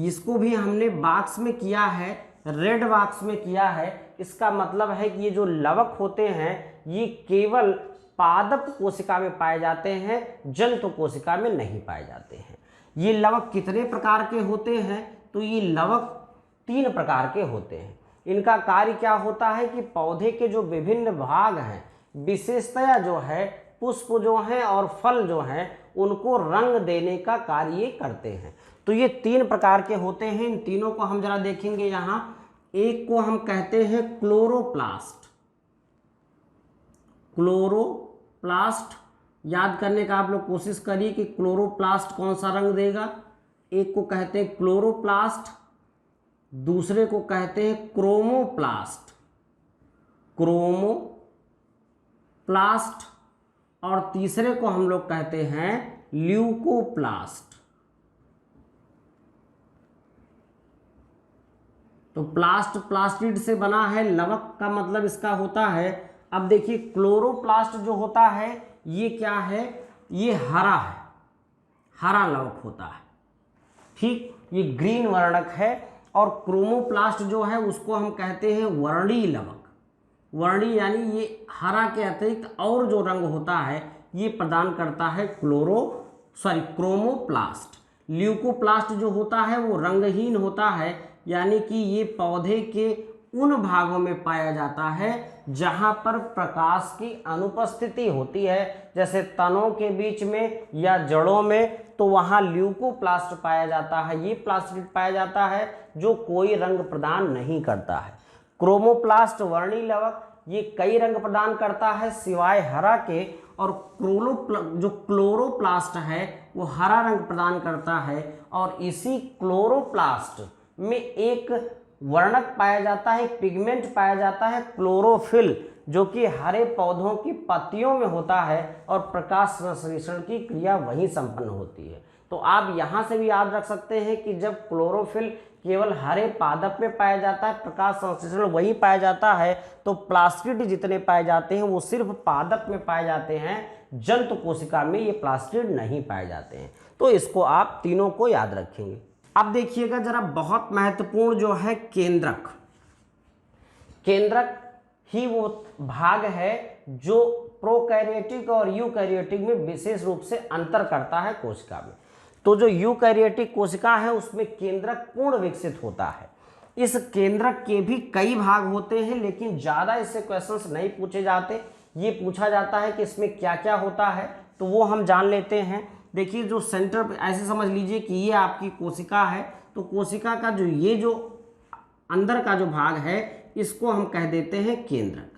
इसको भी हमने बॉक्स में किया है, रेड बॉक्स में किया है। इसका मतलब है कि ये जो लवक होते हैं ये केवल पादप कोशिका में पाए जाते हैं, जंतु कोशिका में नहीं पाए जाते हैं। ये लवक कितने प्रकार के होते हैं? तो ये लवक 3 प्रकार के होते हैं। इनका कार्य क्या होता है कि पौधे के जो विभिन्न भाग हैं, विशेषतया जो है पुष्प जो हैं और फल जो हैं, उनको रंग देने का कार्य ये करते हैं। तो ये 3 प्रकार के होते हैं। इन तीनों को हम जरा देखेंगे यहाँ। एक को हम कहते हैं क्लोरोप्लास्ट। क्लोरोप्लास्ट याद करने का आप लोग कोशिश करिए कि क्लोरोप्लास्ट कौन सा रंग देगा। एक को कहते हैं क्लोरोप्लास्ट, दूसरे को कहते हैं क्रोमोप्लास्ट, और तीसरे को हम लोग कहते हैं ल्यूकोप्लास्ट। तो प्लास्टिड से बना है, लवक का मतलब इसका होता है। अब देखिए क्लोरोप्लास्ट जो होता है ये क्या है? ये हरा है, हरा लवक होता है, ठीक, ये ग्रीन वर्णक है। और क्रोमोप्लास्ट जो है उसको हम कहते हैं वर्णी लवक। वर्णी यानी ये हरा के अतिरिक्त और जो रंग होता है ये प्रदान करता है क्रोमोप्लास्ट। ल्यूकोप्लास्ट जो होता है वो रंगहीन होता है, यानी कि ये पौधे के उन भागों में पाया जाता है जहां पर प्रकाश की अनुपस्थिति होती है, जैसे तनों के बीच में या जड़ों में, तो वहां ल्यूकोप्लास्ट पाया जाता है, ये प्लास्टिड पाया जाता है जो कोई रंग प्रदान नहीं करता है। क्रोमोप्लास्ट वर्णी लवक ये कई रंग प्रदान करता है सिवाय हरा के, और जो क्लोरोप्लास्ट है वो हरा रंग प्रदान करता है। और इसी क्लोरोप्लास्ट में एक वर्णक पाया जाता है, पिगमेंट पाया जाता है क्लोरोफिल, जो कि हरे पौधों की पत्तियों में होता है और प्रकाश संश्लेषण की क्रिया वहीं संपन्न होती है। तो आप यहाँ से भी याद रख सकते हैं कि जब क्लोरोफिल केवल हरे पादप में पाया जाता है, प्रकाश संश्लेषण वहीं पाया जाता है, तो प्लास्टिड जितने पाए जाते हैं वो सिर्फ पादप में पाए जाते हैं, जंतु कोशिका में ये प्लास्टिड नहीं पाए जाते हैं। तो इसको आप तीनों को याद रखेंगे। अब देखिएगा जरा, बहुत महत्वपूर्ण जो है केंद्रक। केंद्रक ही वो भाग है जो प्रोकैरियोटिक और यूकैरियोटिक में विशेष रूप से अंतर करता है कोशिका में। तो जो यूकैरियोटिक कोशिका है उसमें केंद्रक पूर्ण विकसित होता है। इस केंद्रक के भी कई भाग होते हैं, लेकिन ज़्यादा इससे क्वेश्चंस नहीं पूछे जाते। ये पूछा जाता है कि इसमें क्या क्या होता है, तो वो हम जान लेते हैं। देखिए जो सेंटर पे ऐसे समझ लीजिए कि ये आपकी कोशिका है, तो कोशिका का जो ये जो अंदर का जो भाग है इसको हम कह देते हैं केंद्रक,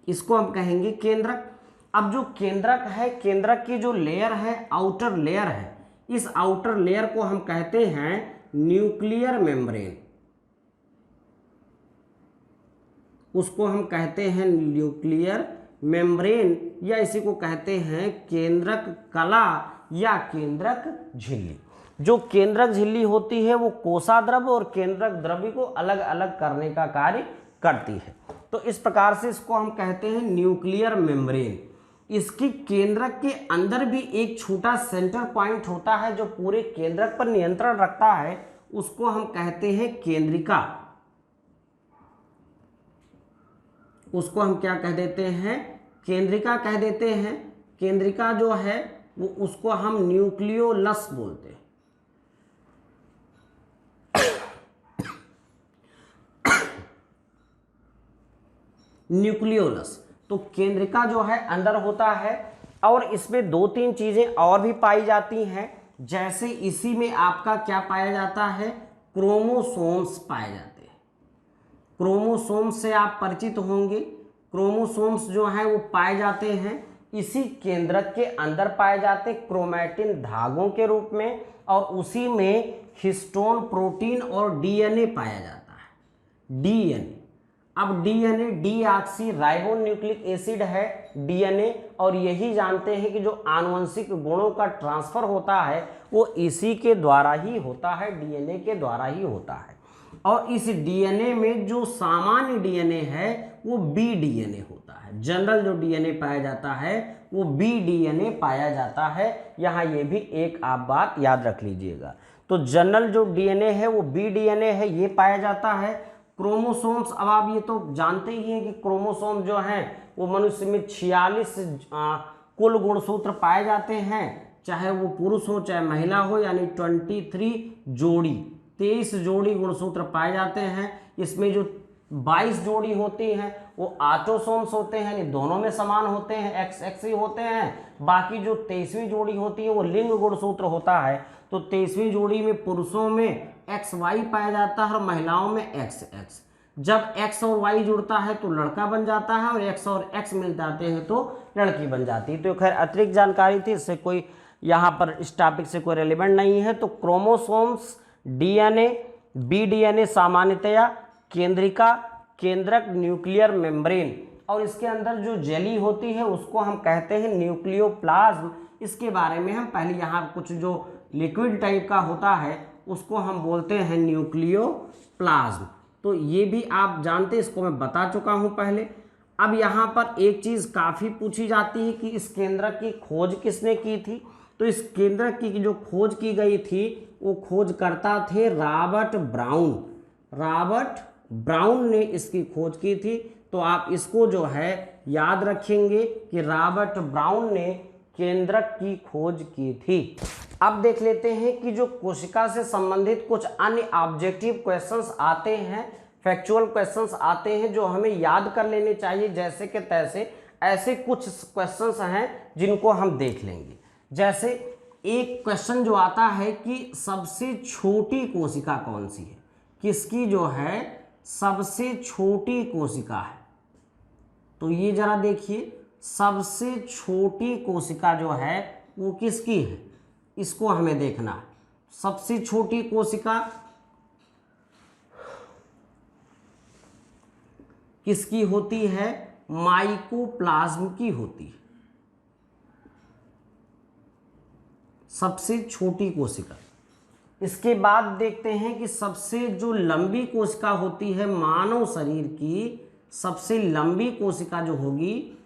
इसको हम कहेंगे केंद्रक। अब जो केंद्रक है, केंद्रक की जो लेयर है, आउटर लेयर है, इस आउटर लेयर को हम कहते हैं न्यूक्लियर मेम्ब्रेन। उसको हम कहते हैं न्यूक्लियर मेम्ब्रेन, या इसी को कहते हैं केंद्रक कला या केंद्रक झिल्ली। जो केंद्रक झिल्ली होती है वो कोशाद्रव्य और केंद्रक द्रव्य को अलग अलग करने का कार्य करती है। तो इस प्रकार से इसको हम कहते हैं न्यूक्लियर मेम्ब्रेन। इसकी केंद्रक के अंदर भी एक छोटा सेंटर पॉइंट होता है जो पूरे केंद्रक पर नियंत्रण रखता है, उसको हम कहते हैं केंद्रिका। उसको हम क्या कह देते हैं? केंद्रिका कह देते हैं। केंद्रिका जो है वो उसको हम न्यूक्लियोलस बोलते हैं। न्यूक्लियोलस, तो केंद्रिका जो है अंदर होता है, और इसमें 2-3 चीजें और भी पाई जाती हैं। जैसे इसी में आपका क्या पाया जाता है? क्रोमोसोम्स पाए जाते हैं। क्रोमोसोम्स से आप परिचित होंगे। क्रोमोसोम्स जो हैं वो पाए जाते हैं इसी केंद्रक के अंदर पाए जाते क्रोमैटिन धागों के रूप में, और उसी में हिस्टोन प्रोटीन और डीएनए पाया जाता है। डीएनए, अब DNA deoxy ribo nucleic acid है डीएनए, और यही जानते हैं कि जो आनुवंशिक गुणों का ट्रांसफर होता है वो इसी के द्वारा ही होता है, डीएनए के द्वारा ही होता है। और इस डीएनए में जो सामान्य डीएनए है वो बी डीएनए होता है। जनरल जो डीएनए पाया जाता है वो बी डीएनए पाया जाता है। यहाँ ये भी एक आप बात याद रख लीजिएगा। तो जनरल जो डीएनए है वो बी डीएनए है, ये पाया जाता है। क्रोमोसोम्स, अब आप ये तो जानते ही हैं कि क्रोमोसोम जो हैं वो मनुष्य में 46 कुल गुणसूत्र पाए जाते हैं, चाहे वो पुरुष हो चाहे महिला हो, यानी 23 जोड़ी 23 जोड़ी गुणसूत्र पाए जाते हैं। इसमें जो 22 जोड़ी होती हैं वो ऑटोसोम्स होते हैं, यानी दोनों में समान होते हैं, एक्स एक्स ही होते हैं। बाकी जो 23वीं जोड़ी होती है वो लिंग गुणसूत्र होता है। तो 23वीं जोड़ी में पुरुषों में एक्स वाई पाया जाता है और महिलाओं में एक्स एक्स। जब एक्स और वाई जुड़ता है तो लड़का बन जाता है, और एक्स और एक्स मिल जाते हैं तो लड़की बन जाती है। तो खैर अतिरिक्त जानकारी थी, इससे कोई यहाँ पर इस टॉपिक से कोई रेलिवेंट नहीं है। तो क्रोमोसोम्स, डीएनए, बी डीएनए सामान्यतया केंद्रिका, केंद्रक, न्यूक्लियर मेम्ब्रेन, और इसके अंदर जो जेली होती है उसको हम कहते हैं न्यूक्लियोप्लाज्म। इसके बारे में हम पहले यहाँ कुछ जो लिक्विड टाइप का होता है उसको हम बोलते हैं न्यूक्लियोप्लाज्म। तो ये भी आप जानते, इसको मैं बता चुका हूँ पहले। अब यहाँ पर एक चीज़ काफ़ी पूछी जाती है कि इस केंद्रक की खोज किसने की थी। तो इस केंद्रक की जो खोज की गई थी वो खोजकर्ता थे रॉबर्ट ब्राउन। रॉबर्ट ब्राउन ने इसकी खोज की थी। तो आप इसको जो है याद रखेंगे कि रॉबर्ट ब्राउन ने केंद्रक की खोज की थी। अब देख लेते हैं कि जो कोशिका से संबंधित कुछ अन्य ऑब्जेक्टिव क्वेश्चंस आते हैं, फैक्चुअल क्वेश्चंस आते हैं जो हमें याद कर लेने चाहिए जैसे कि तैसे। ऐसे कुछ क्वेश्चंस हैं जिनको हम देख लेंगे। जैसे एक क्वेश्चन जो आता है कि सबसे छोटी कोशिका कौन सी है, किसकी जो है सबसे छोटी कोशिका है। तो ये जरा देखिए, सबसे छोटी कोशिका जो है वो किसकी है, इसको हमें देखना है। सबसे छोटी कोशिका किसकी होती है, माइकोप्लाज्म की होती है, सबसे छोटी कोशिका। इसके बाद देखते हैं कि सबसे जो लंबी कोशिका होती है मानव शरीर की, सबसे लंबी कोशिका जो होगी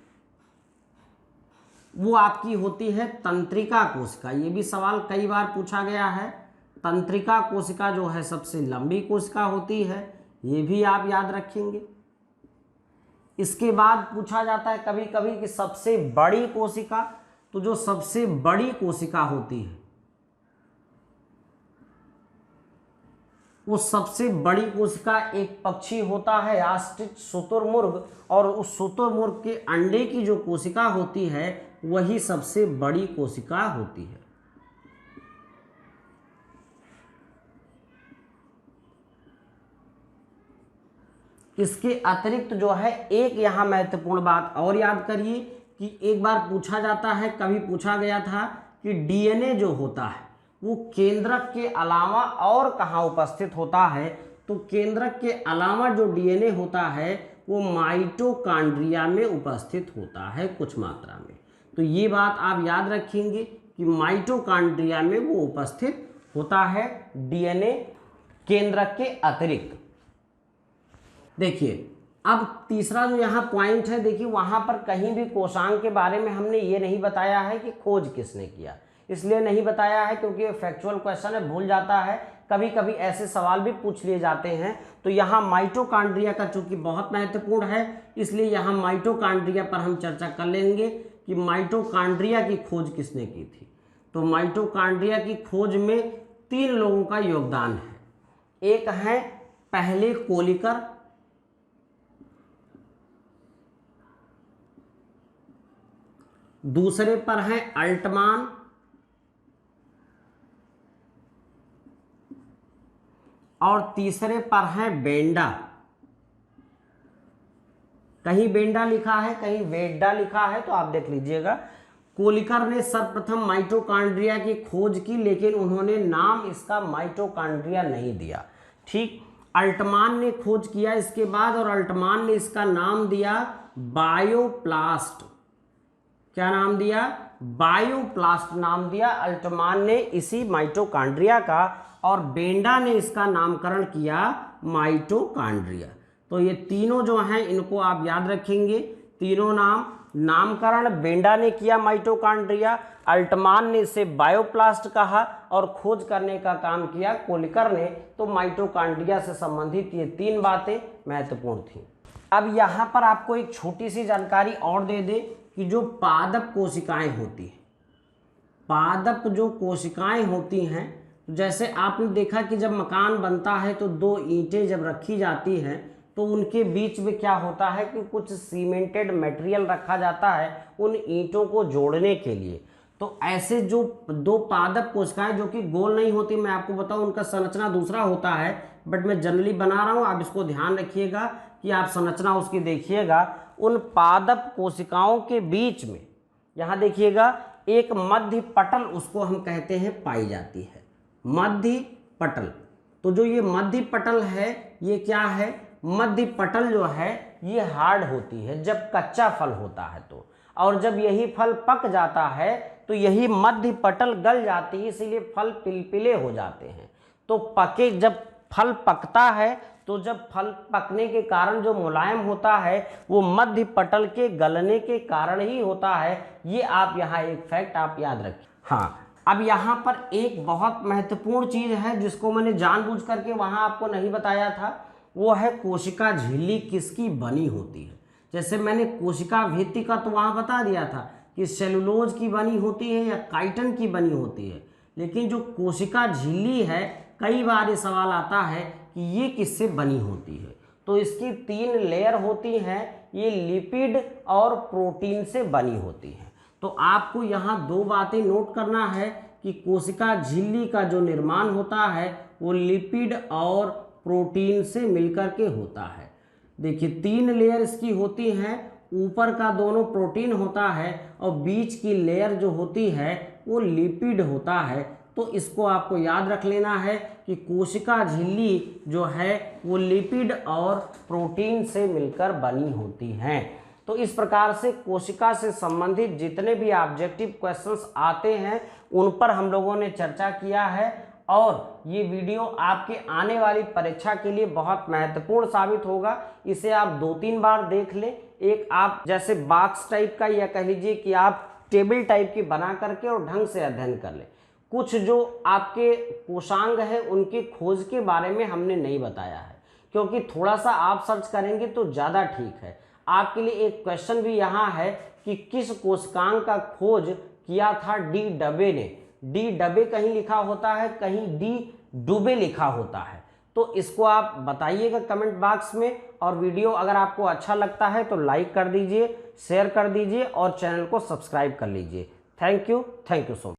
वो आपकी होती है तंत्रिका कोशिका। ये भी सवाल कई बार पूछा गया है। तंत्रिका कोशिका जो है सबसे लंबी कोशिका होती है, ये भी आप याद रखेंगे। इसके बाद पूछा जाता है कभी कभी कि सबसे बड़ी कोशिका, तो जो सबसे बड़ी कोशिका होती है वो सबसे बड़ी कोशिका एक पक्षी होता है ऑस्ट्रिच, शुतुरमुर्ग, और उस शुतुरमुर्ग के अंडे की जो कोशिका होती है वही सबसे बड़ी कोशिका होती है। इसके अतिरिक्त जो है एक यहाँ महत्वपूर्ण बात और याद करिए कि एक बार पूछा जाता है, कभी पूछा गया था कि डीएनए जो होता है वो केंद्रक के अलावा और कहाँ उपस्थित होता है। तो केंद्रक के अलावा जो डीएनए होता है वो माइटोकॉन्ड्रिया में उपस्थित होता है कुछ मात्रा में। तो ये बात आप याद रखेंगे कि माइटोकॉन्ड्रिया में वो उपस्थित होता है डीएनए केंद्रक के अतिरिक्त। देखिए अब तीसरा जो यहाँ पॉइंट है, देखिए वहाँ पर कहीं भी कोशांग के बारे में हमने ये नहीं बताया है कि खोज किसने किया। इसलिए नहीं बताया है क्योंकि ये फैक्चुअल क्वेश्चन है, भूल जाता है, कभी कभी ऐसे सवाल भी पूछ लिए जाते हैं। तो यहाँ माइटोकॉन्ड्रिया का चूंकि बहुत महत्वपूर्ण है, इसलिए यहाँ माइटोकॉन्ड्रिया पर हम चर्चा कर लेंगे कि माइटोकॉन्ड्रिया की खोज किसने की थी। तो माइटोकॉन्ड्रिया की खोज में 3 लोगों का योगदान है। एक है पहले कोलिकर, दूसरे पर है अल्टमान, और तीसरे पर है बेंडा। कहीं बेंडा लिखा है, कहीं वेड्डा लिखा है, तो आप देख लीजिएगा। कोलिकर ने सर्वप्रथम माइटोकॉन्ड्रिया की खोज की, लेकिन उन्होंने नाम इसका माइटोकॉन्ड्रिया नहीं दिया। ठीक, अल्टमान ने खोज किया इसके बाद, और अल्टमान ने इसका नाम दिया बायोप्लास्ट। क्या नाम दिया? बायोप्लास्ट नाम दिया अल्टमान ने इसी माइटोकॉन्ड्रिया का, और बेंडा ने इसका नामकरण किया माइटोकॉन्ड्रिया। तो ये तीनों जो हैं इनको आप याद रखेंगे, तीनों नामकरण बेंडा ने किया माइटोकॉन्ड्रिया, अल्टमान ने इसे बायोप्लास्ट कहा, और खोज करने का काम किया कोलिकर ने। तो माइटोकॉन्ड्रिया से संबंधित ये तीन बातें महत्वपूर्ण थी। अब यहाँ पर आपको एक छोटी सी जानकारी और दे दें कि जो पादप कोशिकाएं होती हैं, पादप जो कोशिकाएं होती हैं, जैसे आपने देखा कि जब मकान बनता है तो दो ईंटें जब रखी जाती हैं तो उनके बीच में क्या होता है कि कुछ सीमेंटेड मटेरियल रखा जाता है उन ईंटों को जोड़ने के लिए। तो ऐसे जो दो पादप कोशिकाएं जो कि गोल नहीं होती, मैं आपको बताऊं उनका संरचना दूसरा होता है, बट मैं जनरली बना रहा हूं, आप इसको ध्यान रखिएगा कि आप संरचना उसकी देखिएगा। उन पादप कोशिकाओं के बीच में यहाँ देखिएगा एक मध्य पटल, उसको हम कहते हैं, पाई जाती है मध्य पटल। तो जो ये मध्य पटल है ये क्या है? मध्य पटल जो है ये हार्ड होती है जब कच्चा फल होता है तो, और जब यही फल पक जाता है तो यही मध्य पटल गल जाती है, इसीलिए फल पिलपिले हो जाते हैं। तो पके जब फल पकता है तो जब फल पकने के कारण जो मुलायम होता है वो मध्य पटल के गलने के कारण ही होता है। ये आप यहाँ एक फैक्ट आप याद रखिए। हाँ, अब यहाँ पर एक बहुत महत्वपूर्ण चीज़ है जिसको मैंने जानबूझ करके वहाँ आपको नहीं बताया था, वो है कोशिका झिल्ली किसकी बनी होती है। जैसे मैंने कोशिका भित्ति का तो वहाँ बता दिया था कि सेलुलोज की बनी होती है या काइटिन की बनी होती है, लेकिन जो कोशिका झिल्ली है कई बार ये सवाल आता है कि ये किससे बनी होती है। तो इसकी तीन लेयर होती हैं, ये लिपिड और प्रोटीन से बनी होती हैं। तो आपको यहाँ दो बातें नोट करना है कि कोशिका झिल्ली का जो निर्माण होता है वो लिपिड और प्रोटीन से मिलकर के होता है। देखिए तीन लेयर इसकी होती हैं, ऊपर का दोनों प्रोटीन होता है और बीच की लेयर जो होती है वो लिपिड होता है। तो इसको आपको याद रख लेना है कि कोशिका झिल्ली जो है वो लिपिड और प्रोटीन से मिलकर बनी होती हैं। तो इस प्रकार से कोशिका से संबंधित जितने भी ऑब्जेक्टिव क्वेश्चंस आते हैं उन पर हम लोगों ने चर्चा किया है, और ये वीडियो आपके आने वाली परीक्षा के लिए बहुत महत्वपूर्ण साबित होगा। इसे आप 2-3 बार देख लें। एक आप जैसे बॉक्स टाइप का, या कह लीजिए कि आप टेबल टाइप की बना करके और ढंग से अध्ययन कर लें। कुछ जो आपके कोशांग है उनकी खोज के बारे में हमने नहीं बताया है, क्योंकि थोड़ा सा आप सर्च करेंगे तो ज़्यादा ठीक है। आपके लिए एक क्वेश्चन भी यहाँ है कि किस कोशिकांग का खोज किया था डी डबे ने। डी डबे कहीं लिखा होता है, कहीं डी डुबे लिखा होता है। तो इसको आप बताइएगा कमेंट बॉक्स में, और वीडियो अगर आपको अच्छा लगता है तो लाइक कर दीजिए, शेयर कर दीजिए और चैनल को सब्सक्राइब कर लीजिए। Thank you so much.